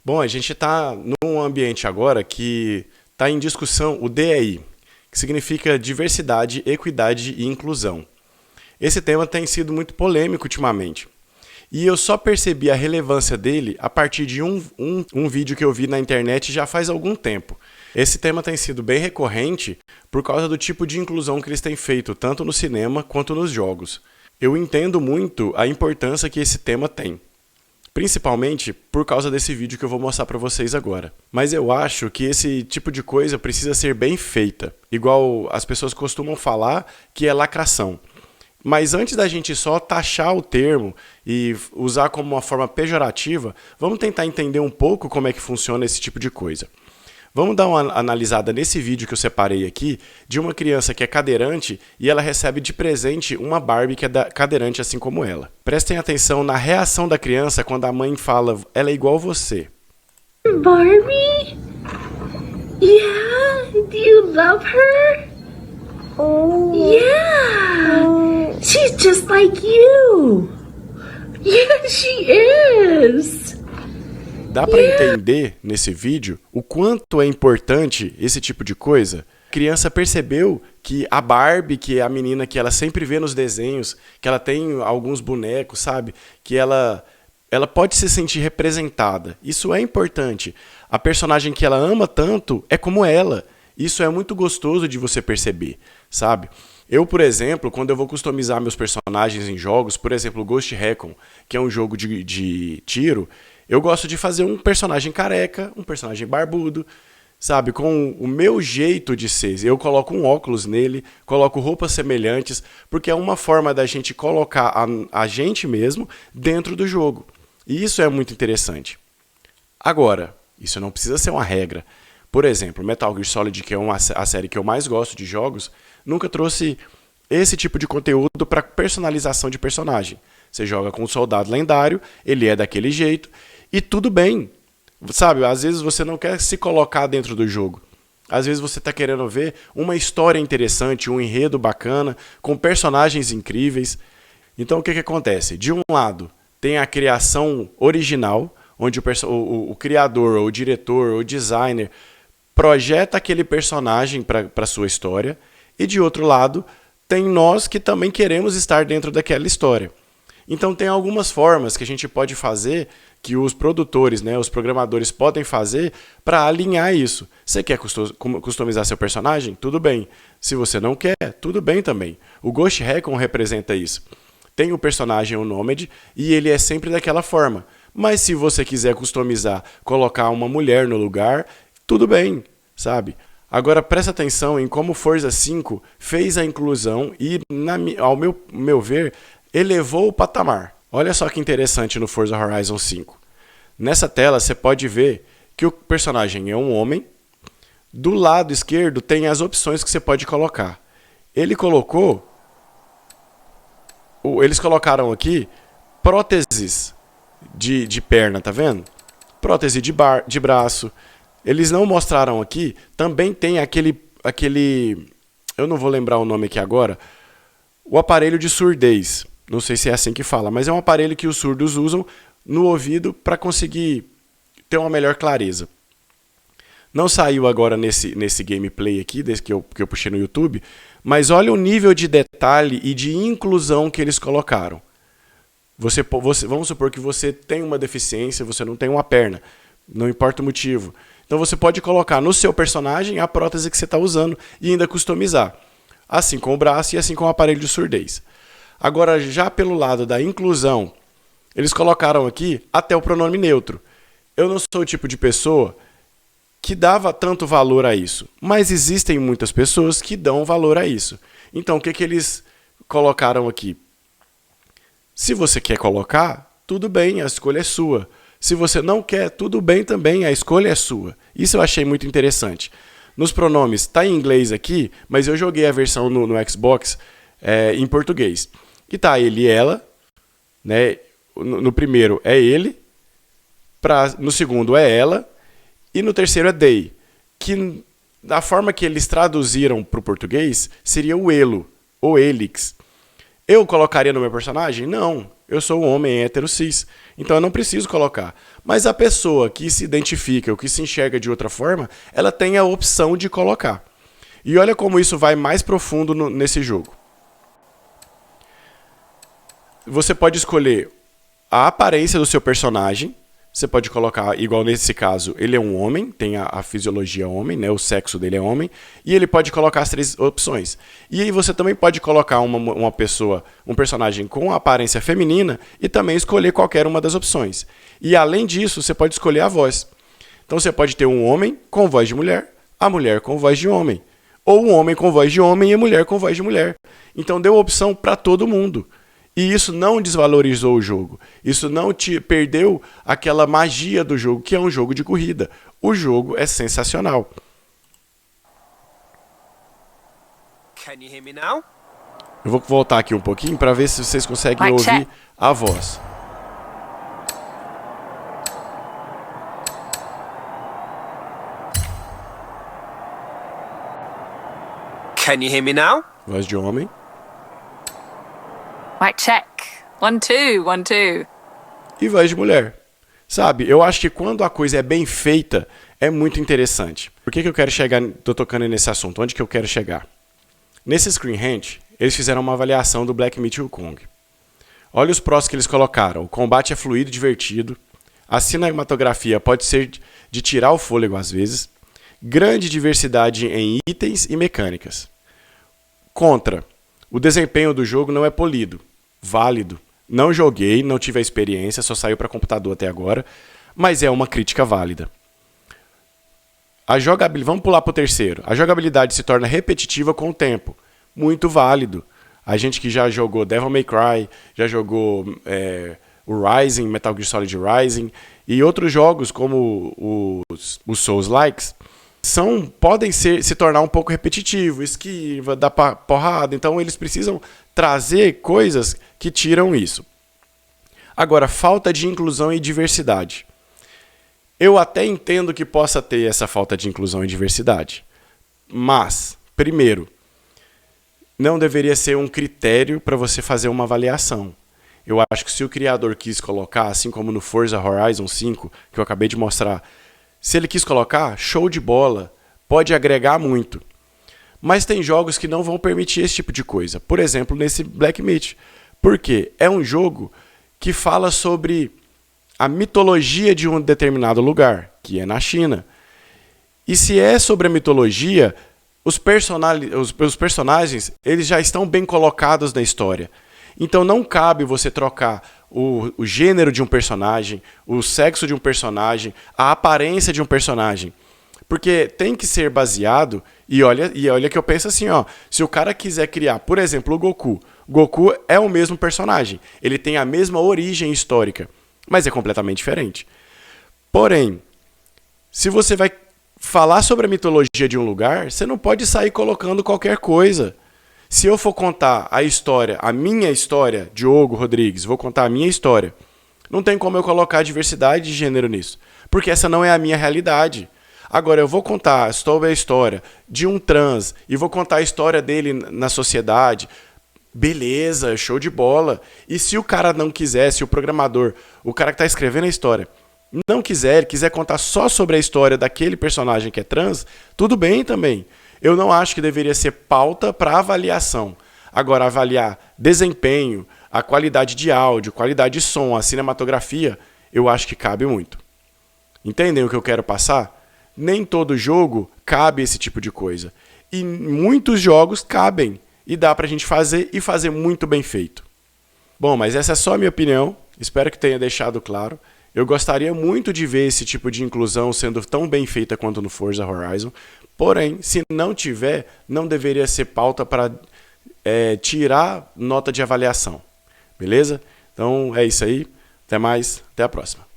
Bom, a gente está num ambiente agora que está em discussão o DEI, que significa diversidade, equidade e inclusão. Esse tema tem sido muito polêmico ultimamente. E eu só percebi a relevância dele a partir de um vídeo que eu vi na internet já faz algum tempo. Esse tema tem sido bem recorrente por causa do tipo de inclusão que eles têm feito, tanto no cinema quanto nos jogos. Eu entendo muito a importância que esse tema tem, principalmente por causa desse vídeo que eu vou mostrar para vocês agora. Mas eu acho que esse tipo de coisa precisa ser bem feita, igual as pessoas costumam falar que é lacração. Mas antes da gente só taxar o termo e usar como uma forma pejorativa, vamos tentar entender um pouco como é que funciona esse tipo de coisa. Vamos dar uma analisada nesse vídeo que eu separei aqui de uma criança que é cadeirante e ela recebe de presente uma Barbie que é cadeirante assim como ela. Prestem atenção na reação da criança quando a mãe fala, ela é igual você. Barbie? Yeah, do you love her? Oh. Yeah, she's just like you. Yeah, she is. Dá para entender nesse vídeo o quanto é importante esse tipo de coisa? A criança percebeu que a Barbie, que é a menina que ela sempre vê nos desenhos, que ela tem alguns bonecos, sabe? Que ela pode se sentir representada. Isso é importante. A personagem que ela ama tanto é como ela. Isso é muito gostoso de você perceber, sabe? Eu, por exemplo, quando eu vou customizar meus personagens em jogos, por exemplo, o Ghost Recon, que é um jogo de tiro, eu gosto de fazer um personagem careca, um personagem barbudo, sabe? Com o meu jeito de ser. Eu coloco um óculos nele, coloco roupas semelhantes, porque é uma forma da gente colocar a gente mesmo dentro do jogo. E isso é muito interessante. Agora, isso não precisa ser uma regra. Por exemplo, Metal Gear Solid, que é a série que eu mais gosto de jogos, nunca trouxe esse tipo de conteúdo para personalização de personagem. Você joga com um soldado lendário, ele é daquele jeito, e tudo bem. Sabe, às vezes você não quer se colocar dentro do jogo. Às vezes você está querendo ver uma história interessante, um enredo bacana, com personagens incríveis. Então o que acontece? De um lado, tem a criação original, onde o criador, ou o diretor, ou o designer projeta aquele personagem para a sua história, e de outro lado, tem nós que também queremos estar dentro daquela história. Então tem algumas formas que a gente pode fazer, que os produtores, né, os programadores podem fazer para alinhar isso. Você quer customizar seu personagem? Tudo bem. Se você não quer, tudo bem também. O Ghost Recon representa isso. Tem o personagem, o Nomad, e ele é sempre daquela forma. Mas se você quiser customizar, colocar uma mulher no lugar, tudo bem, sabe? Agora presta atenção em como Forza 5 fez a inclusão e, ao meu ver, elevou o patamar. Olha só que interessante no Forza Horizon 5. Nessa tela você pode ver que o personagem é um homem. Do lado esquerdo tem as opções que você pode colocar. Eles colocaram aqui próteses de perna, tá vendo? Prótese de braço. Eles não mostraram aqui, também tem aquele, eu não vou lembrar o nome aqui agora, o aparelho de surdez. Não sei se é assim que fala, mas é um aparelho que os surdos usam no ouvido para conseguir ter uma melhor clareza. Não saiu agora nesse gameplay aqui, desse que eu puxei no YouTube, mas olha o nível de detalhe e de inclusão que eles colocaram. Vamos supor que você tem uma deficiência, você não tem uma perna, não importa o motivo. Então você pode colocar no seu personagem a prótese que você está usando e ainda customizar. Assim com o braço e assim com o aparelho de surdez. Agora, já pelo lado da inclusão, eles colocaram aqui até o pronome neutro. Eu não sou o tipo de pessoa que dava tanto valor a isso, mas existem muitas pessoas que dão valor a isso. Então, o que eles colocaram aqui? Se você quer colocar, tudo bem, a escolha é sua. Se você não quer, tudo bem também, a escolha é sua. Isso eu achei muito interessante. Nos pronomes, está em inglês aqui, mas eu joguei a versão no Xbox em português. E tá ele e ela, né? No primeiro é ele, no segundo é ela, e no terceiro é they. Que da forma que eles traduziram para o português, seria o elo, ou elix. Eu colocaria no meu personagem? Não. Eu sou um homem hétero cis. Então eu não preciso colocar. Mas a pessoa que se identifica ou que se enxerga de outra forma, ela tem a opção de colocar. E olha como isso vai mais profundo nesse jogo. Você pode escolher a aparência do seu personagem. Você pode colocar, igual nesse caso, ele é um homem, tem a fisiologia homem, né? O sexo dele é homem, e ele pode colocar as 3 opções. E aí você também pode colocar uma pessoa, um personagem com aparência feminina e também escolher qualquer uma das opções. E além disso, você pode escolher a voz. Então você pode ter um homem com voz de mulher, a mulher com voz de homem, ou um homem com voz de homem e a mulher com voz de mulher. Então deu opção para todo mundo. E isso não desvalorizou o jogo. Isso não te perdeu aquela magia do jogo, que é um jogo de corrida. O jogo é sensacional. Can you hear me now? Eu vou voltar aqui um pouquinho para ver se vocês conseguem ouvir a voz. Can you hear me now? Voz de homem. Mic check. 1, 2, 1, 2. E voz de mulher. Sabe, eu acho que quando a coisa é bem feita, é muito interessante. Por que eu quero chegar, tô tocando nesse assunto? Onde que eu quero chegar? Nesse Screen Rant, eles fizeram uma avaliação do Black Myth Wukong. Olha os prós que eles colocaram. O combate é fluido e divertido. A cinematografia pode ser de tirar o fôlego às vezes. Grande diversidade em itens e mecânicas. Contra, o desempenho do jogo não é polido. Válido. Não joguei, não tive a experiência, só saiu para computador até agora, mas é uma crítica válida. Vamos pular para o terceiro. A jogabilidade se torna repetitiva com o tempo. Muito válido. A gente que já jogou Devil May Cry, já jogou o Rising, Metal Gear Solid Rising, e outros jogos como os Souls-likes, podem se tornar um pouco repetitivo, esquiva, dar porrada, então eles precisam trazer coisas que tiram isso. Agora, falta de inclusão e diversidade. Eu até entendo que possa ter essa falta de inclusão e diversidade, mas, primeiro, não deveria ser um critério para você fazer uma avaliação. Eu acho que se o criador quis colocar, assim como no Forza Horizon 5, que eu acabei de mostrar, se ele quis colocar, show de bola, pode agregar muito. Mas tem jogos que não vão permitir esse tipo de coisa. Por exemplo, nesse Black Myth. Por quê? É um jogo que fala sobre a mitologia de um determinado lugar, que é na China. E se é sobre a mitologia, os personagens eles já estão bem colocados na história. Então não cabe você trocar o gênero de um personagem, o sexo de um personagem, a aparência de um personagem. Porque tem que ser baseado, e olha que eu penso assim, ó, se o cara quiser criar, por exemplo, o Goku é o mesmo personagem, ele tem a mesma origem histórica, mas é completamente diferente. Porém, se você vai falar sobre a mitologia de um lugar, você não pode sair colocando qualquer coisa. Se eu for contar a minha história, Diogo Rodrigues, vou contar a minha história, não tem como eu colocar diversidade de gênero nisso, porque essa não é a minha realidade. Agora, eu vou contar sobre a história de um trans e vou contar a história dele na sociedade, beleza, show de bola. E se o cara não quiser, se o programador, o cara que está escrevendo a história, não quiser contar só sobre a história daquele personagem que é trans, tudo bem também. Eu não acho que deveria ser pauta para avaliação. Agora, avaliar desempenho, a qualidade de áudio, qualidade de som, a cinematografia, eu acho que cabe muito. Entendem o que eu quero passar? Nem todo jogo cabe esse tipo de coisa. E muitos jogos cabem. E dá pra gente fazer e fazer muito bem feito. Bom, mas essa é só a minha opinião. Espero que tenha deixado claro. Eu gostaria muito de ver esse tipo de inclusão sendo tão bem feita quanto no Forza Horizon. Porém, se não tiver, não deveria ser pauta para tirar nota de avaliação. Beleza? Então é isso aí. Até mais. Até a próxima.